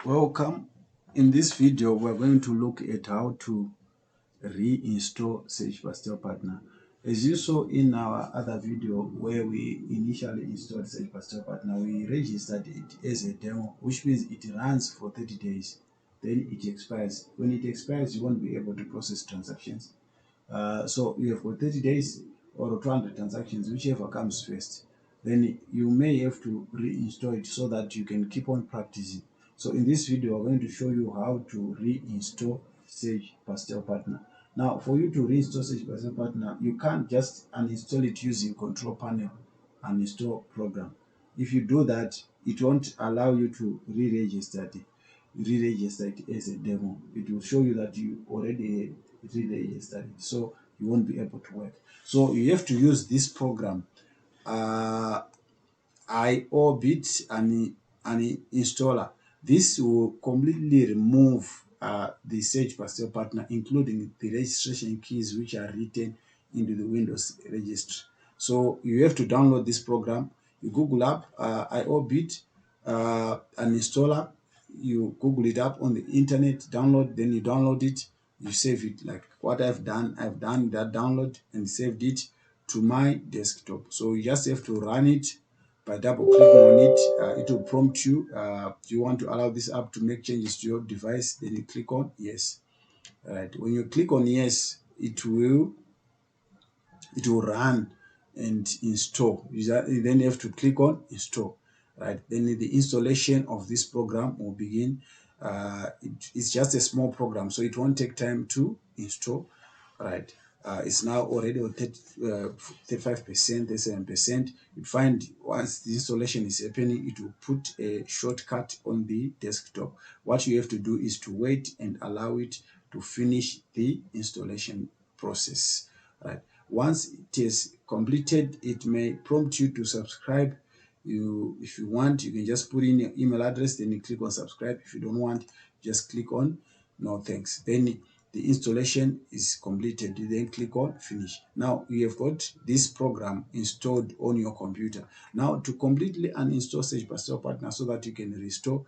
Welcome. In this video, we're going to look at how to reinstall Sage Pastel Partner. As you saw in our other video where we initially installed Sage Pastel Partner, we registered it as a demo, which means it runs for 30 days. Then it expires. When it expires, you won't be able to process transactions. So you have got 30 days or 200 transactions, whichever comes first. Then you may have to reinstall it so that you can keep on practicing. So in this video, I'm going to show you how to reinstall Sage Pastel Partner. Now, for you to reinstall Sage Pastel Partner, you can't just uninstall it using Control Panel uninstall program. If you do that, it won't allow you to re-register it as a demo. It will show you that you already re-registered it, so you won't be able to work. So you have to use this program, IObit and installer. This will completely remove the Sage Pastel Partner, including the registration keys which are written into the Windows registry. So you have to download this program. You Google up IObit an installer. You Google it up on the internet, download, then you download it, you save it. Like what I've done that download and saved it to my desktop. So you just have to run it by double clicking on it. It will prompt you, do you want to allow this app to make changes to your device? Then you click on yes. Right, when you click on yes, it will run and install. Then you have to click on install. Right, then the installation of this program will begin. It's just a small program, so it won't take time to install. Right, it's now already on 35%, 37%. You find once the installation is happening, it will put a shortcut on the desktop. What you have to do is to wait and allow it to finish the installation process. Right, once it is completed, it may prompt you to subscribe. If you want, you can just put in your email address, then you click on subscribe. If you don't want, just click on no thanks. Then the installation is completed. You then click on finish. Now you have got this program installed on your computer. Now to completely uninstall Sage Pastel Partner so that you can restore,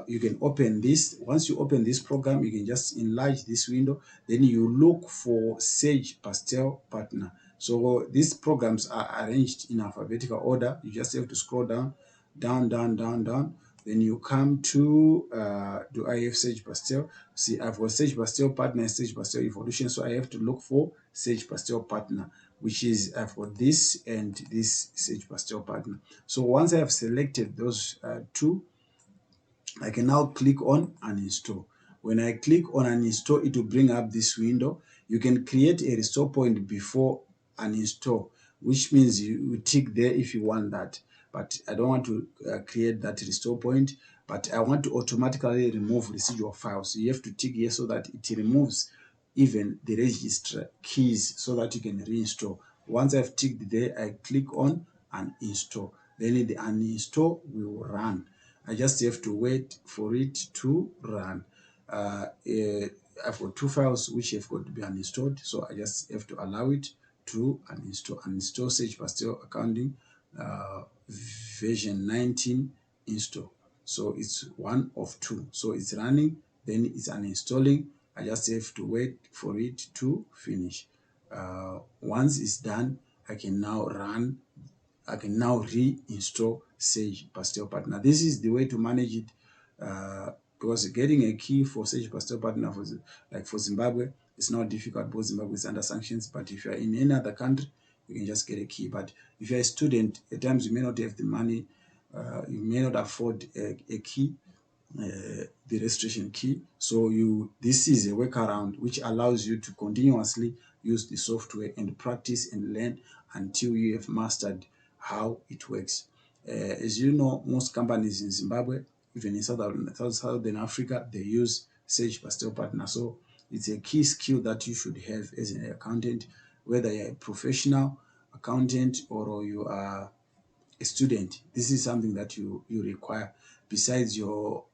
you can open this. Once you open this program, you can just enlarge this window. Then you look for Sage Pastel Partner. So these programs are arranged in alphabetical order. You just have to scroll down. Then you come to, do I have Sage Pastel? See, I've got Sage Pastel Partner and Sage Pastel Evolution. So I have to look for Sage Pastel Partner, which is, I've got this and this Sage Pastel Partner. So once I have selected those two, I can now click on uninstall. When I click on uninstall, it will bring up this window. You can create a restore point before uninstall, which means you tick there if you want that. But I don't want to create that restore point, but I want to automatically remove residual files. So you have to tick here so that it removes even the register keys so that you can reinstall. Once I've ticked there, I click on uninstall. Then the uninstall will run. I just have to wait for it to run. I've got two files which have got to be uninstalled, so I just have to allow it to uninstall. Uninstall Sage Pastel Accounting version 19 install. So it's one of two. So it's running, then it's uninstalling. I just have to wait for it to finish. Once it's done, I can now reinstall Sage Pastel Partner. This is the way to manage it, because getting a key for Sage Pastel Partner for Zimbabwe is not difficult because Zimbabwe is under sanctions. But if you are in any other country, you can just get a key. But if you're a student, at times you may not have the money, you may not afford a key, the registration key. So this is a workaround which allows you to continuously use the software and practice and learn until you have mastered how it works. As you know, most companies in Zimbabwe, even in Southern Africa, they use Sage Pastel Partner. So it's a key skill that you should have as an accountant, whether you're a professional accountant or you are a student. This is something that you require besides your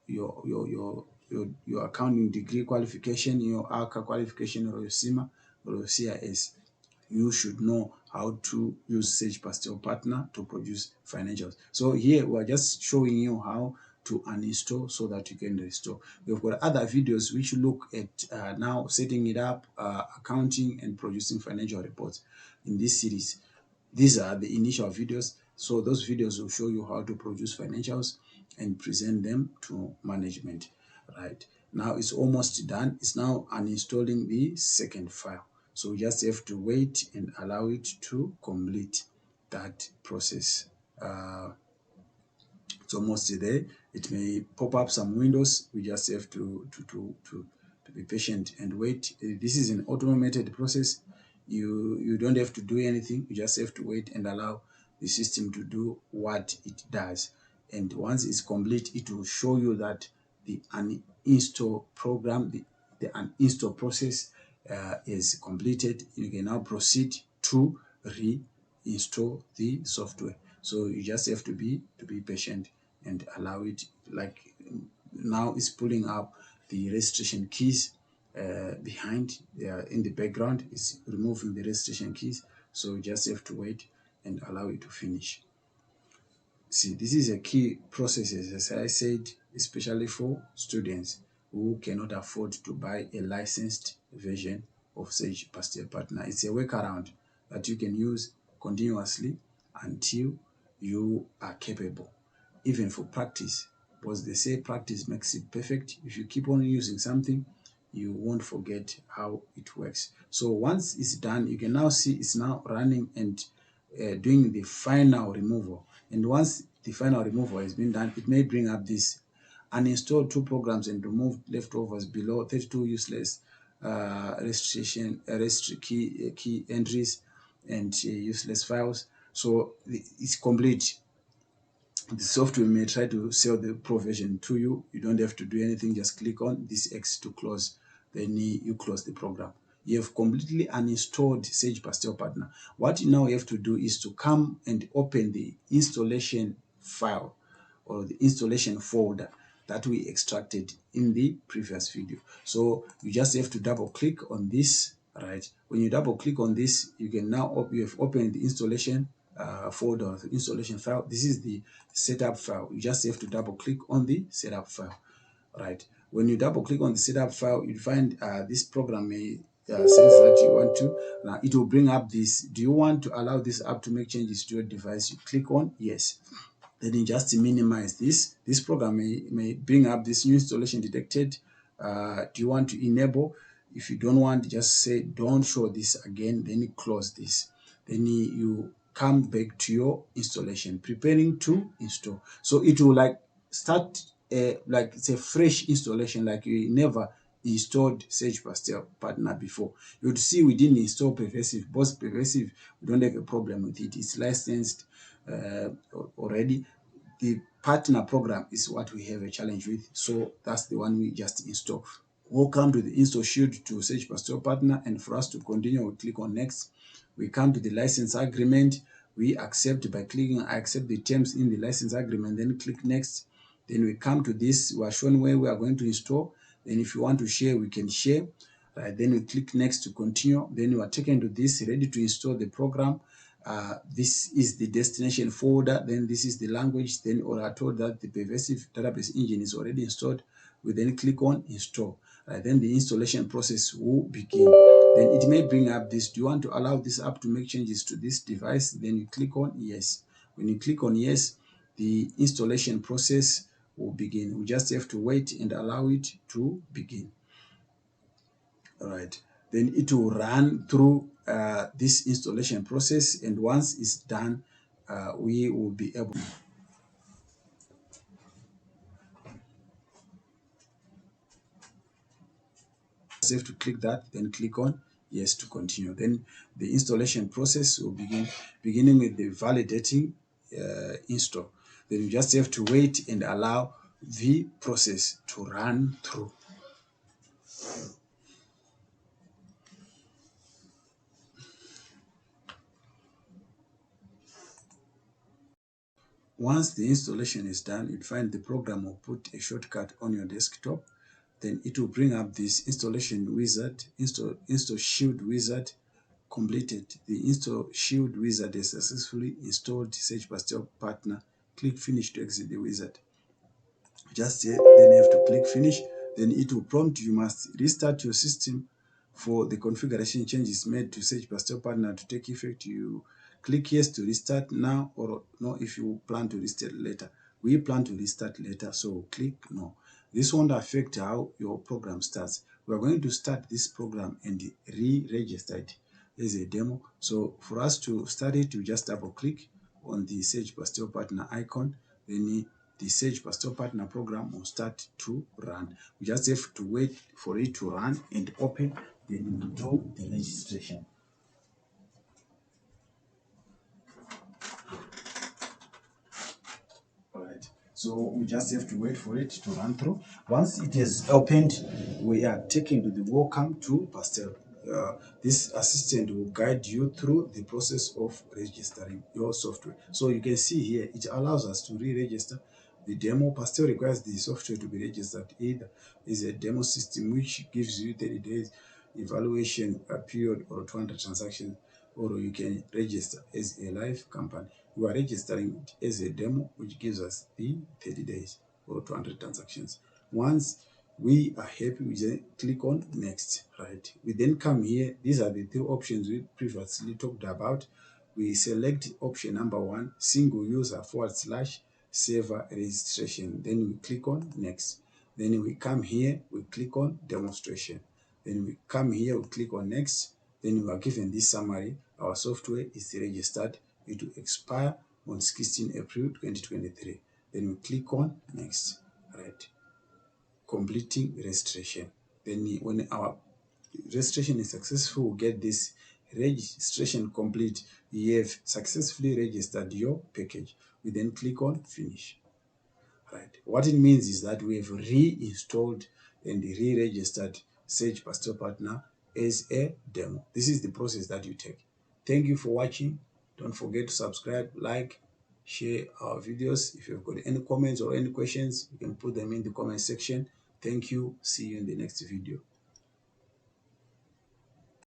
accounting degree qualification, your ARCA qualification, or your CIMA or your CIS. You should know how to use Sage Pastel Partner to produce financials. So here we're just showing you how to uninstall so that you can restore. We've got other videos which look at now setting it up, accounting and producing financial reports in this series. These are the initial videos. So those videos will show you how to produce financials and present them to management. Right now it's almost done. It's now uninstalling the second file. So we just have to wait and allow it to complete that process. It's almost there. It may pop up some windows. We just have to be patient and wait. This is an automated process. You don't have to do anything. You just have to wait and allow the system to do what it does. And once it's complete, it will show you that the uninstall program, the uninstall process is completed. You can now proceed to reinstall the software. So you just have to be patient and allow it. Like now it's pulling up the registration keys behind in the background. It's removing the registration keys. So you just have to wait and allow it to finish. See, this is a key process, as I said, especially for students who cannot afford to buy a licensed version of Sage Pastel Partner. It's a workaround that you can use continuously until you are capable, even for practice, because they say practice makes it perfect. If you keep on using something, you won't forget how it works. So once it's done, you can now see it's now running and doing the final removal. And once the final removal has been done, it may bring up this: uninstall 2 programs and remove leftovers below 32 useless key entries and useless files. So it's complete. The software may try to sell the pro version to you. You don't have to do anything. Just click on this X to close. Then you close the program. You have completely uninstalled Sage Pastel Partner. What you now have to do is to come and open the installation file or the installation folder that we extracted in the previous video. So you just have to double click on this. Right, when you double click on this, you can now you have opened the installation folder, the installation file. This is the setup file. You just have to double click on the setup file. Right, when you double click on the setup file, you find this program may sense that you want to. Now it will bring up this: do you want to allow this app to make changes to your device? You click on yes. Then you just minimize this. This program may bring up this new installation detected. Do you want to enable? If you don't want, just say don't show this again. Then you close this. Then you come back to your installation, preparing to install. So it will like start like it's a fresh installation, like you never installed Sage Pastel Partner before. You would see we didn't install Pervasive. Both Pervasive, we don't have a problem with it. It's licensed already. The partner program is what we have a challenge with, so that's the one we just install. We'll come to the install shield to Sage Pastel Partner, and for us to continue, we click on next. We come to the license agreement. We accept by clicking I accept the terms in the license agreement, then click next. Then we come to this. We are shown where we are going to install. Then if you want to share, we can share. Right, then we click next to continue. Then you are taken to this, ready to install the program. This is the destination folder. Then this is the language. Then we are told that the Pervasive database engine is already installed. We then click on install. Then the installation process will begin. Then it may bring up this: do you want to allow this app to make changes to this device? Then you click on yes. When you click on yes, the installation process will begin. We just have to wait and allow it to begin. All right, then it will run through this installation process, and once it's done, we will be able have to click that, then click on yes to continue. Then the installation process will begin, beginning with the validating install. Then you just have to wait and allow the process to run through. Once the installation is done, you'll find the program will put a shortcut on your desktop. Then it will bring up this installation wizard, install shield wizard completed. The install shield wizard has successfully installed Sage Pastel Partner. Click finish to exit the wizard. Just here, then you have to click finish. Then it will prompt you must restart your system for the configuration changes made to Sage Pastel Partner to take effect. You click yes to restart now, or no if you plan to restart later. We plan to restart later, so click no. This won't affect how your program starts. We are going to start this program and re-register it as a demo. So for us to start it, you just double click on the Sage Pastel Partner icon. Then the Sage Pastel Partner program will start to run. We just have to wait for it to run and open, then we do the registration. Alright, so we just have to wait for it to run through. Once it is opened, we are taken to the welcome to Pastel. This assistant will guide you through the process of registering your software. So you can see here, it allows us to re-register the demo. Pastel requires the software to be registered either is a demo system which gives you 30 days evaluation period or 200 transactions, or you can register as a live company. We are registering it as a demo, which gives us the 30 days or 200 transactions. Once we are happy, we then click on next, right? We then come here. These are the three options we previously talked about. We select option number 1, single user / server registration. Then we click on next. Then we come here, we click on demonstration. Then we come here, we click on next. Then we are given this summary. Our software is registered. It will expire on 16 April 2023. Then we click on next, right? Completing registration. Then when our registration is successful, we get this registration complete. You have successfully registered your package. We then click on finish. Right. What it means is that we have reinstalled and re-registered Sage Pastel Partner as a demo. This is the process that you take. Thank you for watching. Don't forget to subscribe, like, share our videos. If you've got any comments or any questions, you can put them in the comment section. Thank you. See you in the next video.